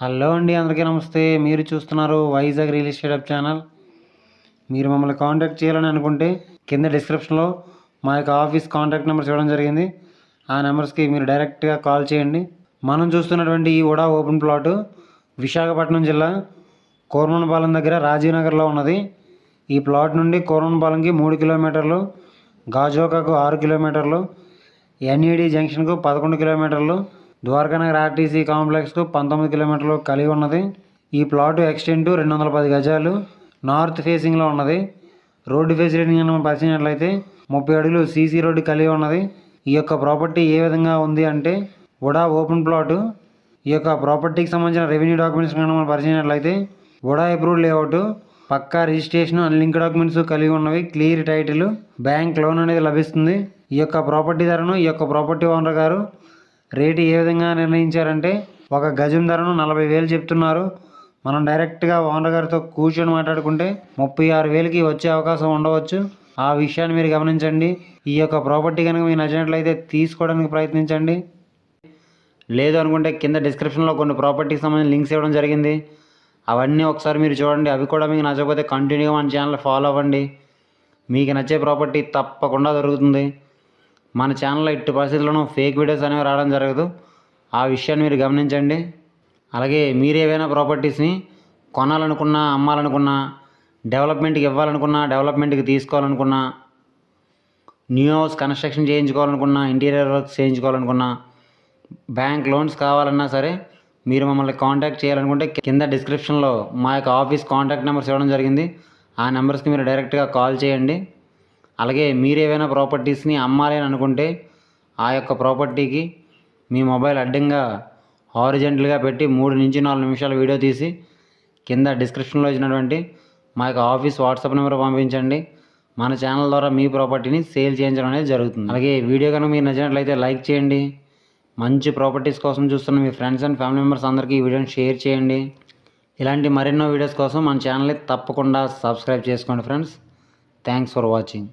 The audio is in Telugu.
హలో అండి, అందరికీ నమస్తే. మీరు చూస్తున్నారు Vizag real estate hub channel. మీరు మమ్మల్ని కాంటాక్ట్ చేయాలని అనుకుంటే కింద డిస్క్రిప్షన్లో మా యొక్క ఆఫీస్ కాంటాక్ట్ నెంబర్స్ ఇవ్వడం జరిగింది. ఆ నెంబర్స్కి మీరు డైరెక్ట్గా కాల్ చేయండి. మనం చూస్తున్నటువంటి ఈ ఉడా ఓపెన్ ప్లాటు విశాఖపట్నం జిల్లా కోరమనపాలెం దగ్గర రాజీవ్ నగర్లో ఉన్నది. ఈ ప్లాట్ నుండి కోరమనపాలెంకి 3 కిలోమీటర్లు, గాజోకాకు 6 కిలోమీటర్లు, ఎన్ఈడి జంక్షన్కు 11 కిలోమీటర్లు, ద్వారకానగర్ ఆర్టీసీ కాంప్లెక్స్కు 19 కిలోమీటర్లు కలిగి ఉన్నది. ఈ ప్లాటు ఎక్స్టెంట్ 210 గజాలు, నార్త్ ఫేసింగ్లో ఉన్నది. రోడ్డు ఫెసిలిటీ మనం పరిశీలించినట్లయితే 30 అడుగులు సీసీ రోడ్డు కలిగి ఉన్నది. ఈ యొక్క ప్రాపర్టీ ఏ విధంగా ఉంది అంటే ఉడా ఓపెన్ ప్లాటు. ఈ యొక్క ప్రాపర్టీకి సంబంధించిన రెవెన్యూ డాక్యుమెంట్స్ మనం పరిశీలించినట్లయితే ఉడా అప్రూవ్డ్ లేఅవుట్, పక్కా రిజిస్ట్రేషన్, లింక్ డాక్యుమెంట్స్ కలిగి ఉన్నవి, క్లియర్ టైటిల్, బ్యాంక్ లోన్ అనేది లభిస్తుంది. ఈ యొక్క ప్రాపర్టీ ధరను ఈ యొక్క ప్రాపర్టీ ఓనర్ గారు రేటు ఏ విధంగా నిర్ణయించారంటే ఒక గజం ధరను 40,000 చెప్తున్నారు. మనం డైరెక్ట్గా ఓనర్ గారితో కూర్చొని మాట్లాడుకుంటే 36,000కి వచ్చే అవకాశం ఉండవచ్చు. ఆ విషయాన్ని మీరు గమనించండి. ఈ యొక్క ప్రాపర్టీ కనుక మీకు నచ్చినట్లయితే తీసుకోవడానికి ప్రయత్నించండి. లేదు అనుకుంటే కింద డిస్క్రిప్షన్లో కొన్ని ప్రాపర్టీకి సంబంధించిన లింక్స్ ఇవ్వడం జరిగింది. అవన్నీ ఒకసారి మీరు చూడండి. అవి కూడా మీకు నచ్చకపోతే కంటిన్యూగా మన ఛానల్ ఫాలో అవ్వండి. మీకు నచ్చే ప్రాపర్టీ తప్పకుండా దొరుకుతుంది. మన ఛానల్లో ఎట్టి పరిస్థితుల్లోనూ ఫేక్ వీడియోస్ అనేవి రావడం జరగదు. ఆ విషయాన్ని మీరు గమనించండి. అలాగే మీరు ఏవైనా ప్రాపర్టీస్ని కొనాలనుకున్నా, అమ్మాలనుకున్నా, డెవలప్మెంట్కి ఇవ్వాలనుకున్నా, డెవలప్మెంట్కి తీసుకోవాలనుకున్నా, న్యూ హౌస్ కన్స్ట్రక్షన్ చేయించుకోవాలనుకున్నా, ఇంటీరియర్ వర్క్స్ చేయించుకోవాలనుకున్నా, బ్యాంక్ లోన్స్ కావాలన్నా సరే మీరు మమ్మల్ని కాంటాక్ట్ చేయాలనుకుంటే కింద డిస్క్రిప్షన్లో మా యొక్క ఆఫీస్ కాంటాక్ట్ నెంబర్స్ ఇవ్వడం జరిగింది. ఆ నెంబర్స్కి మీరు డైరెక్ట్గా కాల్ చేయండి. అలాగే మీరు ఏవైనా ప్రాపర్టీస్ని అమ్మాలి అని అనుకుంటే ఆ యొక్క ప్రాపర్టీకి మీ మొబైల్ అడ్డంగా హారిజెంటల్గా పెట్టి 3 నుంచి 4 నిమిషాల వీడియో తీసి కింద డిస్క్రిప్షన్లో ఇచ్చినటువంటి మా యొక్క ఆఫీస్ వాట్సాప్ నెంబర్ పంపించండి. మన ఛానల్ ద్వారా మీ ప్రాపర్టీని సేల్ చేయించడం అనేది జరుగుతుంది. అలాగే వీడియో కనుక మీకు నచ్చినట్లయితే లైక్ చేయండి. మంచి ప్రాపర్టీస్ కోసం చూస్తున్న మీ ఫ్రెండ్స్ అండ్ ఫ్యామిలీ మెంబర్స్ అందరికీ ఈ వీడియోని షేర్ చేయండి. ఇలాంటి మరెన్నో వీడియోస్ కోసం మన ఛానల్ని తప్పకుండా సబ్స్క్రైబ్ చేసుకోండి ఫ్రెండ్స్. Thanks for watching.